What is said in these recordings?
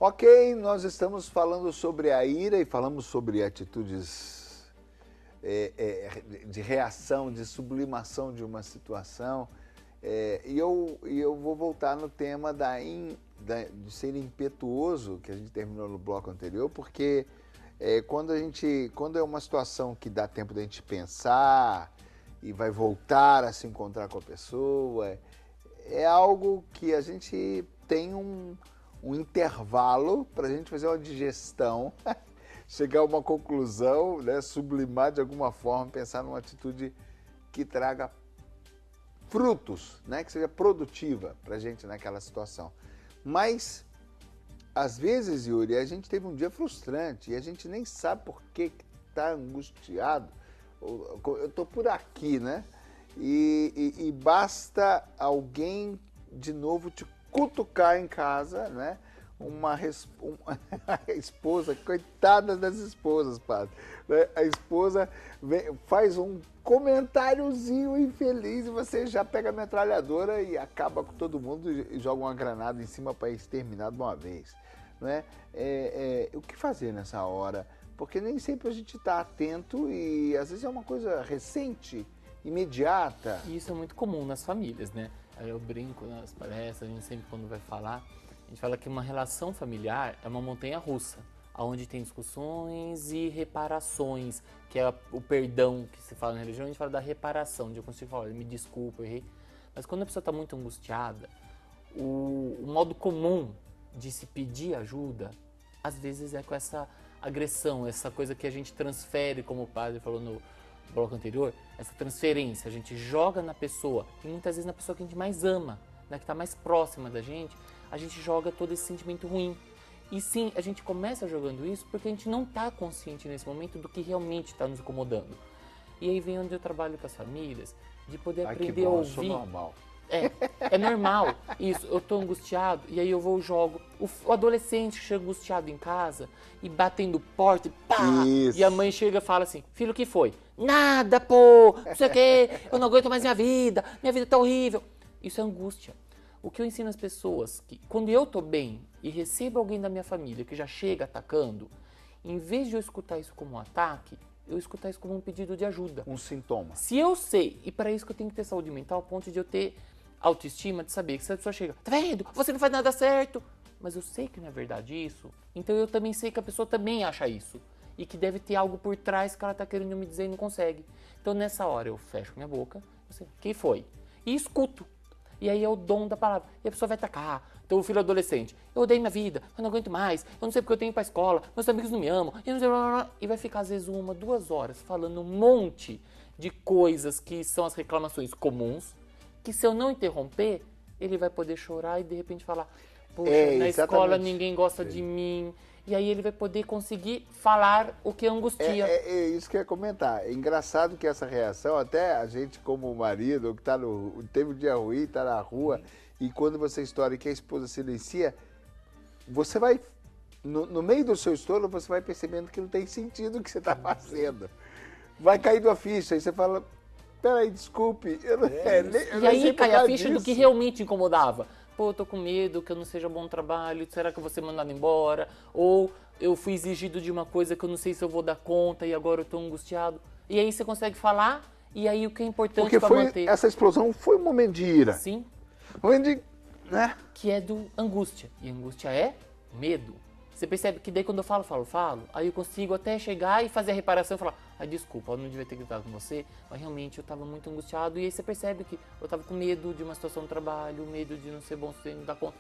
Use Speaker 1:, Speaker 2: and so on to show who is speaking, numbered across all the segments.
Speaker 1: Ok, nós estamos falando sobre a ira e falamos sobre atitudes de reação, de sublimação de uma situação. E eu vou voltar no tema de ser impetuoso, que a gente terminou no bloco anterior, porque quando é uma situação que dá tempo da gente pensar e vai voltar a se encontrar com a pessoa, é algo que a gente tem um intervalo para a gente fazer uma digestão, chegar a uma conclusão, né, sublimar de alguma forma, pensar numa atitude que traga frutos, né, que seja produtiva para a gente naquela situação. Mas, às vezes, Yuri, a gente teve um dia frustrante e a gente nem sabe por que está angustiado. Eu estou por aqui, né? E basta alguém de novo te cutucar em casa, né? Uma esposa, coitada das esposas, padre. Né? A esposa faz um comentáriozinho infeliz e você já pega a metralhadora e acaba com todo mundo e joga uma granada em cima para exterminar de uma vez. Né? O que fazer nessa hora? Porque nem sempre a gente está atento e às vezes é uma coisa recente, imediata.
Speaker 2: E isso é muito comum nas famílias, né? Aí eu brinco nas palestras, a gente sempre quando vai falar, a gente fala que uma relação familiar é uma montanha-russa, onde tem discussões e reparações, que é o perdão que se fala na religião, a gente fala da reparação, de eu consigo falar, me desculpa, eu errei. Mas quando a pessoa está muito angustiada, o modo comum de se pedir ajuda, às vezes é com essa agressão, essa coisa que a gente transfere, como o padre falou no bloco anterior, essa transferência, a gente joga na pessoa, e muitas vezes na pessoa que a gente mais ama, né, que está mais próxima da gente, a gente joga todo esse sentimento ruim. E sim, a gente começa jogando isso porque a gente não está consciente nesse momento do que realmente está nos incomodando. E aí vem onde eu trabalho com as famílias, de poder aprender a ouvir.
Speaker 1: Isso é normal.
Speaker 2: É normal isso, eu tô angustiado e aí eu vou e jogo. O adolescente chega angustiado em casa e batendo porta e pá!
Speaker 1: Isso.
Speaker 2: E a mãe chega e fala assim, filho, o que foi? Nada, pô, não sei o quê, eu não aguento mais minha vida tá horrível. Isso é angústia. O que eu ensino às pessoas, que quando eu tô bem e recebo alguém da minha família que já chega atacando, em vez de eu escutar isso como um ataque, eu escutar isso como um pedido de ajuda.
Speaker 1: Um sintoma.
Speaker 2: Se eu sei, e para isso que eu tenho que ter saúde mental, ao ponto de eu ter autoestima, de saber que se a pessoa chega, tá vendo? Você não faz nada certo. Mas eu sei que não é verdade isso. Então eu também sei que a pessoa também acha isso. E que deve ter algo por trás que ela tá querendo me dizer e não consegue. Então nessa hora eu fecho minha boca, quem foi? E escuto. E aí é o dom da palavra. E a pessoa vai atacar. Então o filho adolescente, eu odeio minha vida, eu não aguento mais, eu não sei porque eu tenho que ir pra escola, meus amigos não me amam, eu não sei, blá, blá, blá. E vai ficar às vezes 1, 2 horas falando um monte de coisas que são as reclamações comuns, que se eu não interromper, ele vai poder chorar e de repente falar, poxa, na escola ninguém gosta de mim. E aí ele vai poder conseguir falar o que angustia.
Speaker 1: É isso que eu ia comentar. É engraçado que essa reação, até a gente como marido, que teve um dia ruim, está na rua, e quando você estoura e que a esposa silencia, você vai, no meio do seu estouro, você vai percebendo que não tem sentido o que você está fazendo. Vai cair a ficha, aí você fala, peraí, desculpe.
Speaker 2: E aí cai a ficha do que realmente incomodava. Pô, eu tô com medo que eu não seja bom trabalho, será que eu vou ser mandado embora? Ou eu fui exigido de uma coisa que eu não sei se eu vou dar conta e agora eu tô angustiado. E aí você consegue falar, e aí o que é importante para manter...
Speaker 1: Essa explosão foi um momento de ira.
Speaker 2: Sim.
Speaker 1: Um momento de... né?
Speaker 2: Que é do angústia. E angústia é medo. Você percebe que daí quando eu falo, aí eu consigo até chegar e fazer a reparação e falar, desculpa, eu não devia ter gritado com você, mas realmente eu estava muito angustiado. E aí você percebe que eu estava com medo de uma situação do trabalho, medo de não ser bom, sem não dar conta.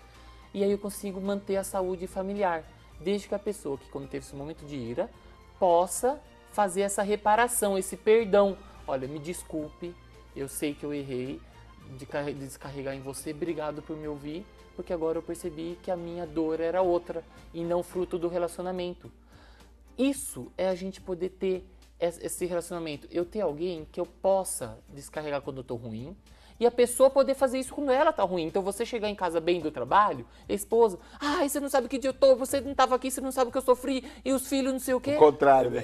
Speaker 2: E aí eu consigo manter a saúde familiar, desde que a pessoa que quando teve esse momento de ira, possa fazer essa reparação, esse perdão. Olha, me desculpe, eu sei que eu errei de descarregar em você, obrigado por me ouvir, porque agora eu percebi que a minha dor era outra e não fruto do relacionamento. Isso é a gente poder ter esse relacionamento. Eu ter alguém que eu possa descarregar quando eu tô ruim e a pessoa poder fazer isso quando ela tá ruim. Então você chegar em casa bem do trabalho, a esposa, você não sabe que dia eu tô, você não tava aqui, você não sabe que eu sofri e os filhos não sei o quê.
Speaker 1: O contrário, né?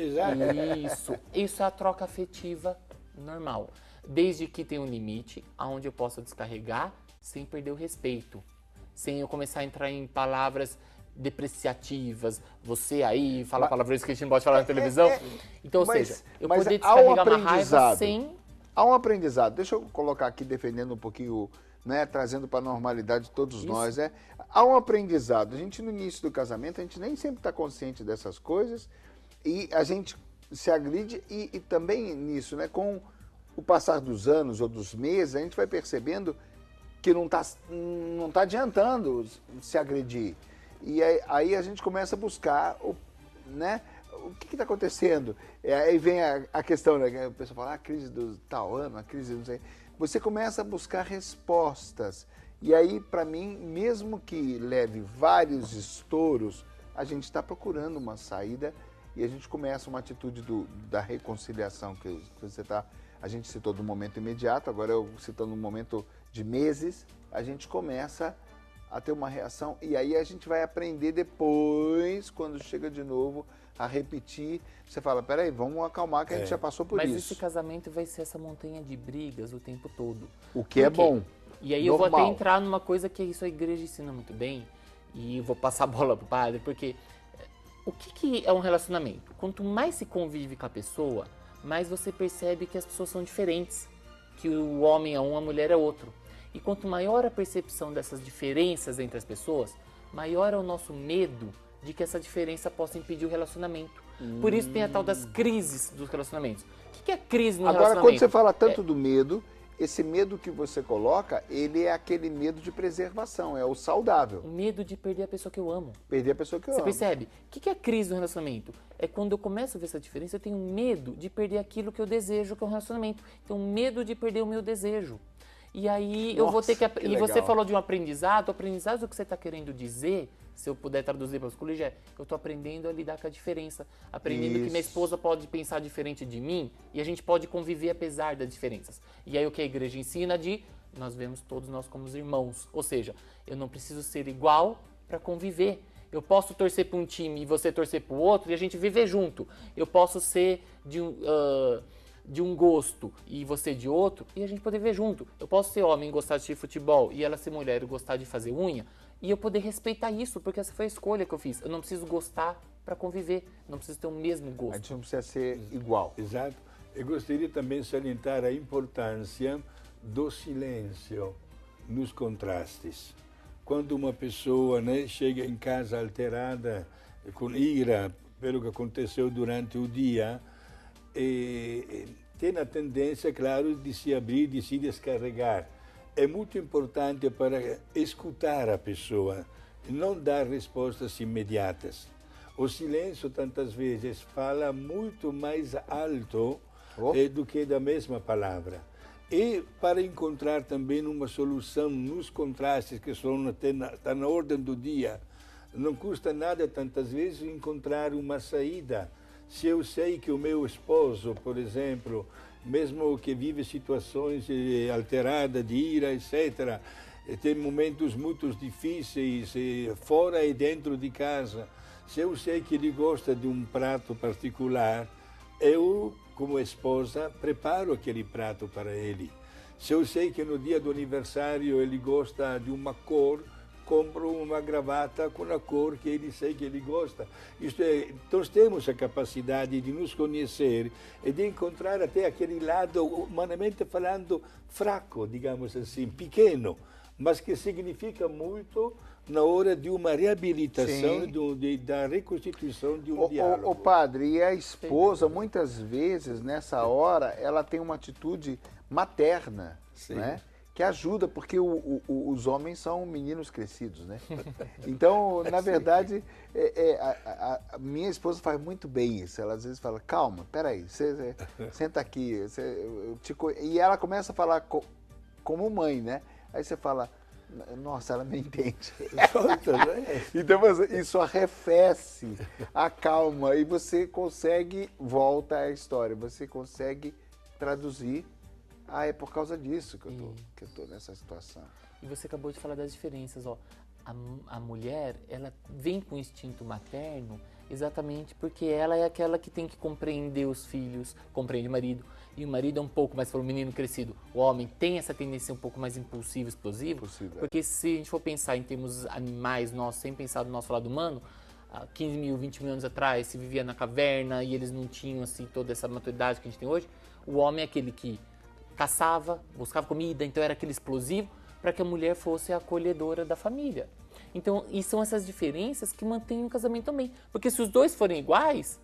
Speaker 2: Isso é a troca afetiva normal. Desde que tem um limite aonde eu possa descarregar sem perder o respeito. Sem eu começar a entrar em palavras depreciativas, você aí fala palavrões que a gente não pode falar na televisão. Então, ou seja, eu
Speaker 1: mas
Speaker 2: poder
Speaker 1: há um
Speaker 2: descarregar uma raiva
Speaker 1: aprendizado.
Speaker 2: sem...
Speaker 1: Há um aprendizado. Deixa eu colocar aqui, defendendo um pouquinho, né, trazendo para a normalidade todos
Speaker 2: Isso.
Speaker 1: nós. Há um aprendizado. A gente, no início do casamento, a gente nem sempre está consciente dessas coisas e a gente se agride e também nisso, né, com o passar dos anos ou dos meses, a gente vai percebendo que não tá adiantando se agredir. E aí a gente começa a buscar, né, o que está acontecendo? Aí vem a questão, né, o pessoal fala, a crise do tal ano, a crise não sei. Você começa a buscar respostas. E aí, para mim, mesmo que leve vários estouros, a gente está procurando uma saída e a gente começa uma atitude da reconciliação que você está... A gente citou do momento imediato, agora eu citando um momento de meses, a gente começa a ter uma reação e aí a gente vai aprender depois, quando chega de novo, a repetir. Você fala, peraí, vamos acalmar que a gente já passou por isso.
Speaker 2: Mas esse casamento vai ser essa montanha de brigas o tempo todo.
Speaker 1: O que é bom.
Speaker 2: E aí
Speaker 1: normal.
Speaker 2: Eu vou até entrar numa coisa que isso a igreja ensina muito bem, e vou passar a bola pro padre, porque o que é um relacionamento? Quanto mais se convive com a pessoa, mais você percebe que as pessoas são diferentes, que o homem é um, a mulher é outro. E quanto maior a percepção dessas diferenças entre as pessoas, maior é o nosso medo de que essa diferença possa impedir o relacionamento. Por isso tem a tal das crises dos relacionamentos. O que é crise no relacionamento?
Speaker 1: Agora, quando você fala tanto do medo, esse medo que você coloca, ele é aquele medo de preservação, é o saudável.
Speaker 2: O medo de perder a pessoa que eu amo.
Speaker 1: Perder a pessoa que eu amo.
Speaker 2: Você percebe? O que é a crise do relacionamento? É quando eu começo a ver essa diferença, eu tenho medo de perder aquilo que eu desejo, que é um relacionamento. Então, medo de perder o meu desejo. E aí eu vou ter que... E você falou de um aprendizado. O aprendizado que você está querendo dizer, se eu puder traduzir para os colegas, é eu estou aprendendo a lidar com a diferença. Aprendendo que minha esposa pode pensar diferente de mim e a gente pode conviver apesar das diferenças. E aí o que a igreja ensina nós vemos todos nós como irmãos. Ou seja, eu não preciso ser igual para conviver. Eu posso torcer para um time e você torcer para o outro e a gente viver junto. Eu posso ser de um gosto e você de outro e a gente poder ver junto. Eu posso ser homem e gostar de assistir futebol e ela ser mulher e gostar de fazer unha e eu poder respeitar isso, porque essa foi a escolha que eu fiz. Eu não preciso gostar para conviver, não preciso ter o mesmo gosto.
Speaker 1: A gente não precisa ser igual.
Speaker 3: Exato. Eu gostaria também de salientar a importância do silêncio nos contrastes. Quando uma pessoa, né, chega em casa alterada, com ira pelo que aconteceu durante o dia, tem a tendência, claro, de se abrir, de se descarregar. É muito importante para escutar a pessoa, não dar respostas imediatas. O silêncio, tantas vezes, fala muito mais alto do que da mesma palavra. E para encontrar também uma solução nos contrastes que está na ordem do dia, não custa nada, tantas vezes, encontrar uma saída. Se eu sei que o meu esposo, por exemplo, mesmo que vive situações alteradas de ira, etc., tem momentos muito difíceis, fora e dentro de casa, se eu sei que ele gosta de um prato particular, eu, como esposa, preparo aquele prato para ele. Se eu sei que no dia do aniversário ele gosta de uma cor, compro uma gravata com a cor que ele sei que ele gosta. Isto é, nós temos a capacidade de nos conhecer e de encontrar até aquele lado, humanamente falando, fraco, digamos assim, pequeno, mas que significa muito na hora de uma reabilitação, da reconstituição de um diálogo.
Speaker 1: O padre, e a esposa, muitas vezes, nessa hora, ela tem uma atitude materna, né? Que ajuda, porque os homens são meninos crescidos, né? Então, na verdade, a minha esposa faz muito bem isso. Ela às vezes fala, calma, peraí, você senta aqui. E ela começa a falar como mãe, né? Aí você fala, nossa, ela me entende. Então, isso arrefece, acalma, e você consegue, volta à história, você consegue traduzir. É por causa disso que eu tô nessa situação.
Speaker 2: E você acabou de falar das diferenças, ó. A mulher, ela vem com o instinto materno, Exatamente, porque ela é aquela que tem que compreender os filhos, compreende o marido. E o marido é um pouco mais, falou, menino crescido. O homem tem essa tendência um pouco mais impulsiva, explosiva. Porque se a gente for pensar em termos animais nossos, sem pensar do nosso lado humano, há 15 mil, 20 mil anos atrás, se vivia na caverna e eles não tinham assim toda essa maturidade que a gente tem hoje. O homem é aquele que caçava, buscava comida, então era aquele explosivo, para que a mulher fosse a acolhedora da família. Então, e são essas diferenças que mantêm o casamento também. Porque se os dois forem iguais,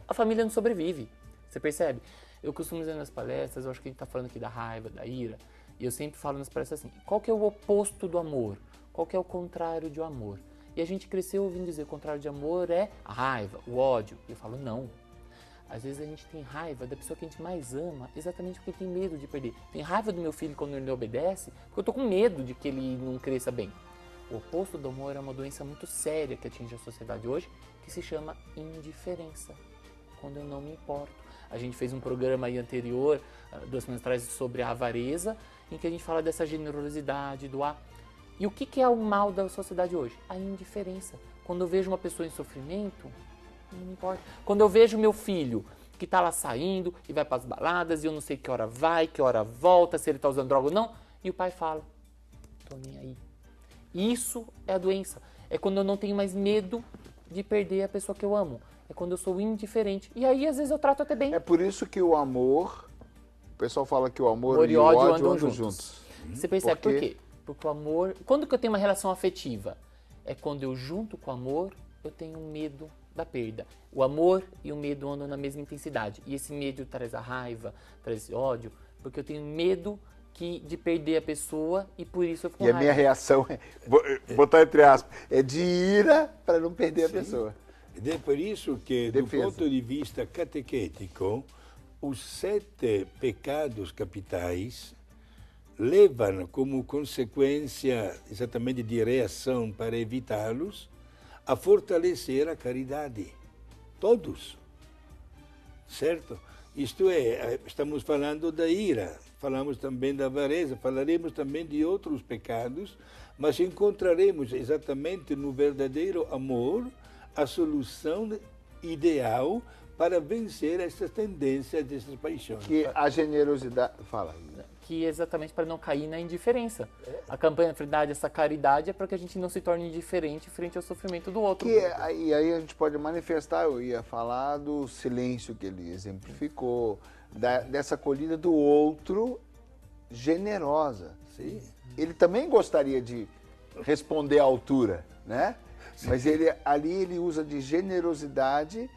Speaker 2: a família não sobrevive. Você percebe? Eu costumo dizer nas palestras, eu acho que a gente está falando aqui da raiva, da ira, e eu sempre falo nas palestras assim, qual que é o oposto do amor? Qual que é o contrário de amor? E a gente cresceu ouvindo dizer que o contrário de amor é a raiva, o ódio. E eu falo, não. Às vezes a gente tem raiva da pessoa que a gente mais ama, exatamente porque tem medo de perder. Tem raiva do meu filho quando ele não obedece, porque eu tô com medo de que ele não cresça bem. O oposto do amor é uma doença muito séria que atinge a sociedade hoje, que se chama indiferença, quando eu não me importo. A gente fez um programa aí anterior, 2 semanas atrás, sobre a avareza, em que a gente fala dessa generosidade, doar. E o que é o mal da sociedade hoje? A indiferença. Quando eu vejo uma pessoa em sofrimento, não me importa. Quando eu vejo meu filho que está lá saindo e vai para as baladas e eu não sei que hora vai, que hora volta, se ele está usando droga ou não, e o pai fala, tô nem aí. Isso é a doença. É quando eu não tenho mais medo de perder a pessoa que eu amo. É quando eu sou indiferente. E aí, às vezes, eu trato até bem.
Speaker 1: É por isso que o amor... O pessoal fala que o amor e o ódio andam juntos.
Speaker 2: Você percebe por quê? Porque o amor... Quando que eu tenho uma relação afetiva? É quando eu, junto com o amor, eu tenho medo da perda. O amor e o medo andam na mesma intensidade. E esse medo traz a raiva, traz esse ódio, porque eu tenho medo de perder a pessoa e por isso eu fico com raiva.
Speaker 1: E a minha reação é, botar entre aspas, é de ira para não perder a pessoa.
Speaker 3: É por isso que, do ponto de vista catequético, os 7 pecados capitais levam como consequência exatamente de reação para evitá-los a fortalecer a caridade. Todos. Certo? Isto é, estamos falando da ira, falamos também da avareza, falaremos também de outros pecados, mas encontraremos exatamente no verdadeiro amor a solução ideal para vencer essas tendências, essas paixões.
Speaker 1: Que a generosidade... Fala.
Speaker 2: Que é exatamente para não cair na indiferença. A campanha da verdade, essa caridade, é para que a gente não se torne indiferente frente ao sofrimento do outro.
Speaker 1: E aí a gente pode manifestar, eu ia falar do silêncio que ele exemplificou, dessa acolhida do outro generosa.
Speaker 3: Sim.
Speaker 1: Ele também gostaria de responder à altura, né? Mas ali ele usa de generosidade.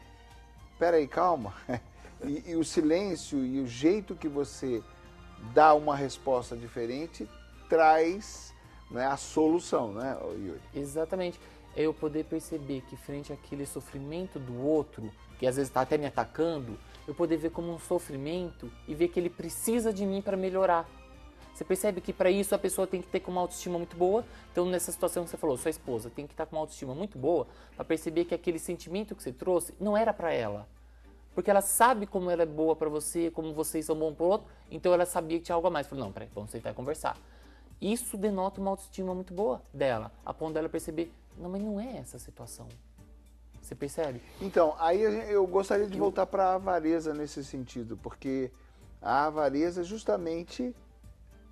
Speaker 1: Peraí, calma. E o silêncio e o jeito que você dá uma resposta diferente traz, né, a solução, né, Yuri?
Speaker 2: Exatamente. É eu poder perceber que frente àquele sofrimento do outro, que às vezes está até me atacando, eu poder ver como um sofrimento e ver que ele precisa de mim para melhorar. Você percebe que para isso a pessoa tem que ter uma autoestima muito boa. Então, nessa situação que você falou, sua esposa tem que estar com uma autoestima muito boa para perceber que aquele sentimento que você trouxe não era para ela. Porque ela sabe como ela é boa para você, como vocês são bons para o outro, então ela sabia que tinha algo a mais. Falou, não, peraí, vamos sentar e conversar. Isso denota uma autoestima muito boa dela, a ponto dela perceber, não, mas não é essa situação. Você percebe?
Speaker 1: Então, aí eu gostaria de voltar para a avareza nesse sentido, porque a avareza é justamente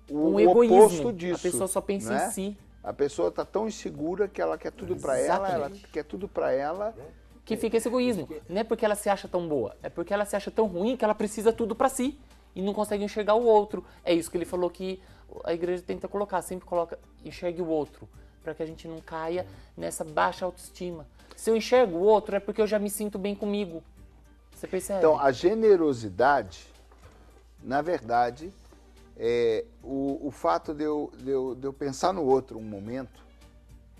Speaker 1: o
Speaker 2: egoísmo.
Speaker 1: oposto disso.
Speaker 2: A pessoa só pensa, né, em si.
Speaker 1: A pessoa está tão insegura que ela quer tudo para ela quer tudo para ela.
Speaker 2: Que fica esse egoísmo. Não é porque ela se acha tão boa, é porque ela se acha tão ruim que ela precisa tudo para si e não consegue enxergar o outro. É isso que ele falou que a igreja tenta colocar, sempre coloca, enxergue o outro, para que a gente não caia nessa baixa autoestima. Se eu enxergo o outro é porque eu já me sinto bem comigo. Você percebe?
Speaker 1: Então, a generosidade, na verdade, é o fato de eu pensar no outro um momento,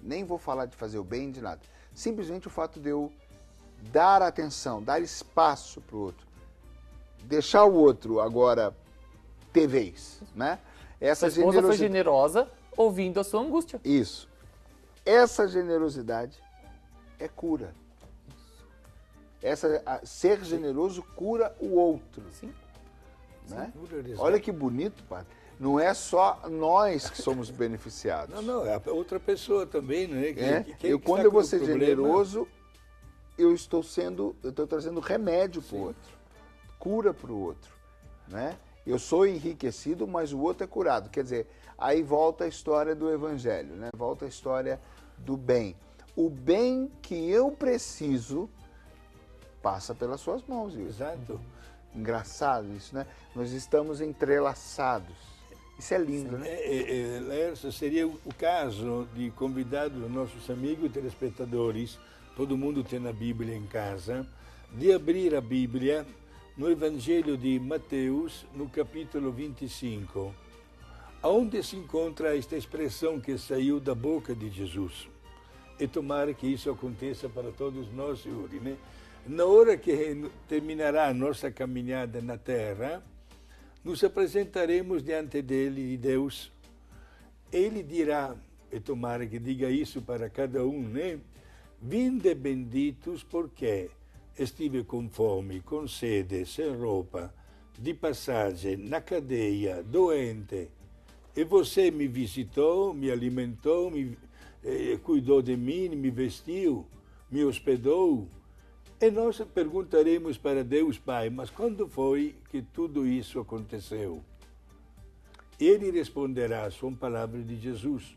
Speaker 1: nem vou falar de fazer o bem, de nada. Simplesmente o fato de eu dar atenção, dar espaço para o outro, deixar o outro agora ter vez, né?
Speaker 2: Sua esposa foi generosa ouvindo a sua angústia.
Speaker 1: Isso. Essa generosidade é cura. Ser generoso cura o outro.
Speaker 2: Sim.
Speaker 1: Né? Olha que bonito, padre. Não é só nós que somos beneficiados.
Speaker 3: Não, é a outra pessoa também, né?
Speaker 1: Quando eu vou ser generoso, eu estou trazendo remédio para o outro, cura para o outro, né? Eu sou enriquecido, mas o outro é curado. Quer dizer, aí volta a história do evangelho, né? Volta a história do bem. O bem que eu preciso passa pelas suas mãos.
Speaker 3: Exato.
Speaker 1: Engraçado isso, né? Nós estamos entrelaçados. Isso é lindo, né?
Speaker 3: Lerso, seria o caso de convidar os nossos amigos telespectadores, todo mundo tem a Bíblia em casa, de abrir a Bíblia no Evangelho de Mateus, no capítulo 25, onde se encontra esta expressão que saiu da boca de Jesus. E tomara que isso aconteça para todos nós, Senhor, né? Na hora que terminará a nossa caminhada na terra, nos apresentaremos diante dele, de Deus. Ele dirá, e tomara que diga isso para cada um, né? Vinde benditos, porque estive com fome, com sede, sem roupa, de passagem, na cadeia, doente. E você me visitou, me alimentou, cuidou de mim, me vestiu, me hospedou. E nós perguntaremos para Deus Pai, mas quando foi que tudo isso aconteceu? Ele responderá, são palavras de Jesus,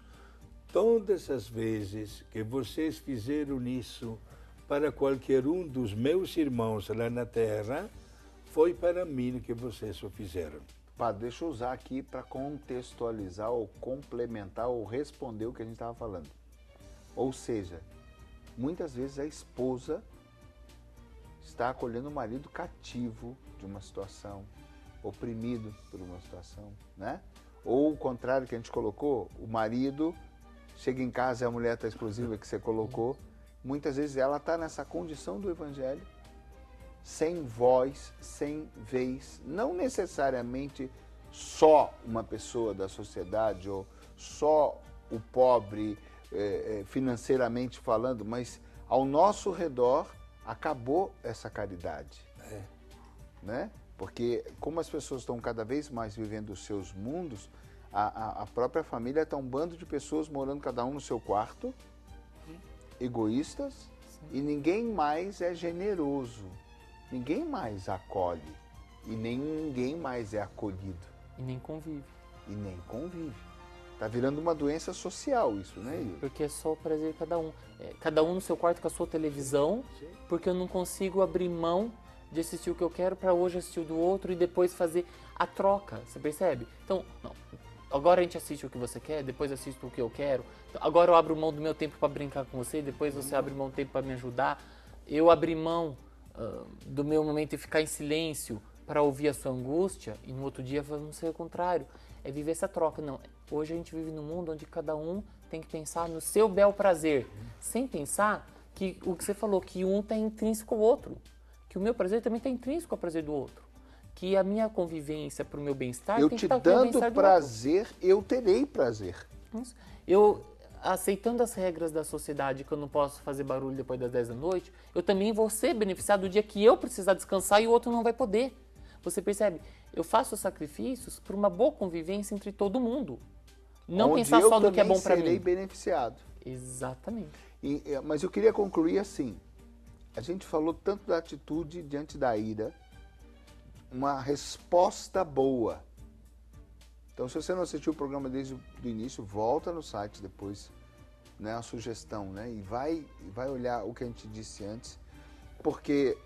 Speaker 3: todas as vezes que vocês fizeram isso para qualquer um dos meus irmãos lá na terra, foi para mim que vocês o fizeram.
Speaker 1: Padre, deixa eu usar aqui para contextualizar ou complementar ou responder o que a gente estava falando. Ou seja, muitas vezes a esposa está acolhendo o marido cativo de uma situação, oprimido por uma situação, né? Ou o contrário que a gente colocou, o marido chega em casa e a mulher está explosiva que você colocou, muitas vezes ela está nessa condição do evangelho, sem voz, sem vez, não necessariamente só uma pessoa da sociedade ou só o pobre financeiramente falando, mas ao nosso redor acabou essa caridade, né? Porque como as pessoas estão cada vez mais vivendo os seus mundos, a própria família está um bando de pessoas morando cada um no seu quarto, egoístas, e ninguém mais é generoso, ninguém mais acolhe, e ninguém mais é acolhido.
Speaker 2: E nem convive.
Speaker 1: E nem convive. Tá virando uma doença social isso, né, Yuri?
Speaker 2: Porque é só o prazer de cada um. Cada um no seu quarto com a sua televisão, porque eu não consigo abrir mão de assistir o que eu quero para hoje assistir o do outro e depois fazer a troca, você percebe? Então, não, agora a gente assiste o que você quer, depois assisto o que eu quero. Agora eu abro mão do meu tempo para brincar com você, depois você abre mão do tempo para me ajudar. Eu abri mão do meu momento de ficar em silêncio para ouvir a sua angústia e no outro dia vamos ser o contrário. É viver essa troca. Não, hoje a gente vive num mundo onde cada um tem que pensar no seu bel prazer, sem pensar que o que você falou, que um está intrínseco ao outro, que o meu prazer também está intrínseco ao prazer do outro, que a minha convivência para o meu bem-estar tem que estar com o bem-estar do outro. Eu te dando
Speaker 1: prazer, eu terei prazer.
Speaker 2: Isso. Eu, aceitando as regras da sociedade, que eu não posso fazer barulho depois das 10 da noite, eu também vou ser beneficiado do dia que eu precisar descansar e o outro não vai poder. Você percebe? Eu faço sacrifícios por uma boa convivência entre todo mundo. Não
Speaker 1: onde
Speaker 2: pensar só no que é bom para mim.
Speaker 1: Eu serei beneficiado.
Speaker 2: Exatamente.
Speaker 1: Mas eu queria concluir assim. A gente falou tanto da atitude diante da ira, uma resposta boa. Então, se você não assistiu o programa desde o início, volta no site depois, né, a sugestão, né, e vai olhar o que a gente disse antes, porque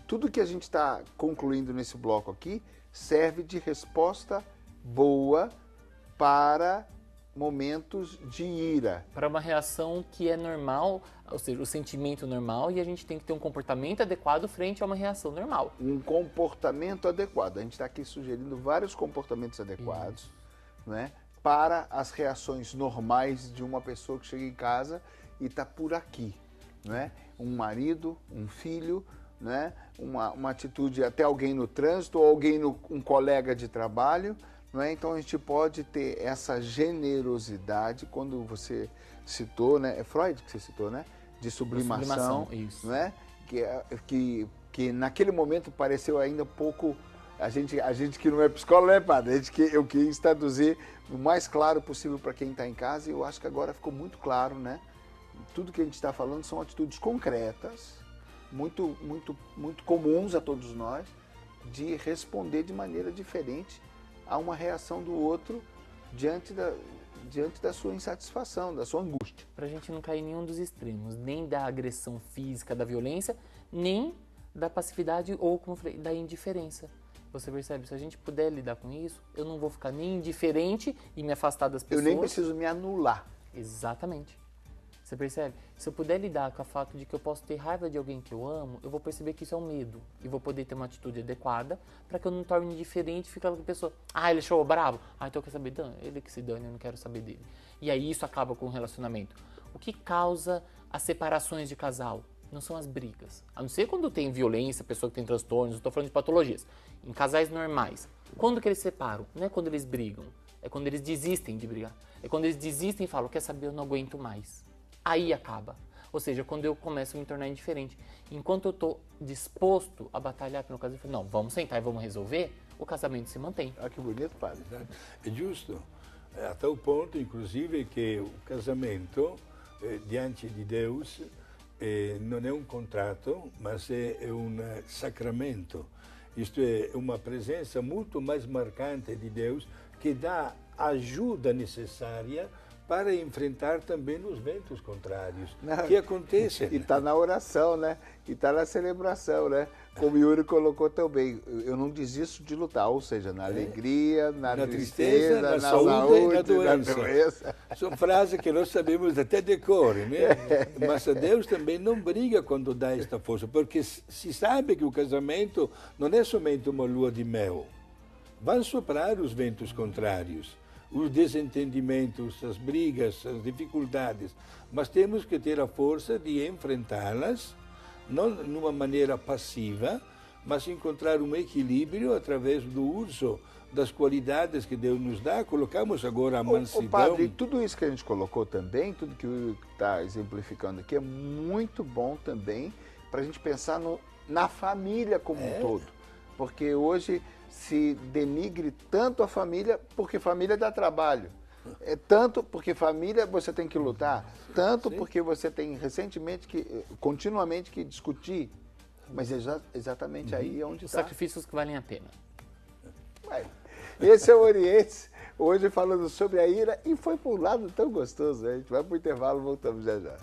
Speaker 1: tudo que a gente está concluindo nesse bloco aqui serve de resposta boa para momentos de ira.
Speaker 2: Para uma reação que é normal, ou seja, o sentimento normal, e a gente tem que ter um comportamento adequado frente a uma reação normal.
Speaker 1: Um comportamento adequado. A gente está aqui sugerindo vários comportamentos adequados, né, para as reações normais de uma pessoa que chega em casa e está por aqui, né? Um marido, um filho, né? Uma atitude, até alguém no trânsito ou um colega de trabalho, não é? Então a gente pode ter essa generosidade, quando você citou, né? É Freud que você citou, né? De sublimação,
Speaker 2: isso.
Speaker 1: Né? Que naquele momento pareceu ainda pouco. A gente que não é psicólogo, né, padre? Eu quis traduzir o mais claro possível para quem está em casa, e eu acho que agora ficou muito claro, né? Tudo que a gente está falando são atitudes concretas, muito comuns a todos nós, de responder de maneira diferente a uma reação do outro diante da sua insatisfação, da sua angústia.
Speaker 2: Para a gente não cair em nenhum dos extremos, nem da agressão física, da violência, nem da passividade ou, como eu falei, da indiferença. Você percebe? Se a gente puder lidar com isso, eu não vou ficar nem indiferente e me afastar das pessoas.
Speaker 1: Eu nem preciso me anular.
Speaker 2: Exatamente. Você percebe? Se eu puder lidar com o fato de que eu posso ter raiva de alguém que eu amo, eu vou perceber que isso é um medo. E vou poder ter uma atitude adequada para que eu não me torne indiferente e fique com a pessoa. Ah, ele achou bravo? Ah, então eu quero saber, Dan, ele que se dane, eu não quero saber dele. E aí isso acaba com o relacionamento. O que causa as separações de casal? Não são as brigas. A não ser quando tem violência, pessoa que tem transtornos, eu estou falando de patologias. Em casais normais. Quando que eles separam? Não é quando eles brigam. É quando eles desistem de brigar. É quando eles desistem e falam, quer saber, eu não aguento mais. Aí acaba. Ou seja, quando eu começo a me tornar indiferente. Enquanto eu estou disposto a batalhar pelo casamento, não, vamos sentar e vamos resolver, o casamento se mantém.
Speaker 1: Ah, que bonito, padre.
Speaker 3: É justo. Até o ponto, inclusive, que o casamento, diante de Deus, não é um contrato, mas é um sacramento. Isto é, uma presença muito mais marcante de Deus que dá ajuda necessária para enfrentar também os ventos contrários que acontecem.
Speaker 1: E está na oração, né? E está na celebração, né? Como o Yuri colocou também, eu não desisto de lutar, ou seja, na alegria, na tristeza, na saúde e na doença.
Speaker 3: São frases que nós sabemos até de cor, né? Mas Deus também não briga quando dá esta força, porque se sabe que o casamento não é somente uma lua de mel. Vão soprar os ventos contrários, os desentendimentos, as brigas, as dificuldades, mas temos que ter a força de enfrentá-las, não de uma maneira passiva, mas encontrar um equilíbrio através do uso das qualidades que Deus nos dá. Colocamos agora a mansidão.
Speaker 1: Padre, tudo isso que a gente colocou também, tudo que o está exemplificando aqui, é muito bom também para a gente pensar na família como um todo. Porque hoje se denigre tanto a família, porque família dá trabalho. É tanto porque família você tem que lutar, tanto porque você tem continuamente que discutir. Mas é exatamente aí onde está.
Speaker 2: Sacrifícios que valem a pena.
Speaker 1: Esse é o Oriente, hoje falando sobre a ira, e foi por um lado tão gostoso, né? A gente vai para o intervalo, voltamos já já.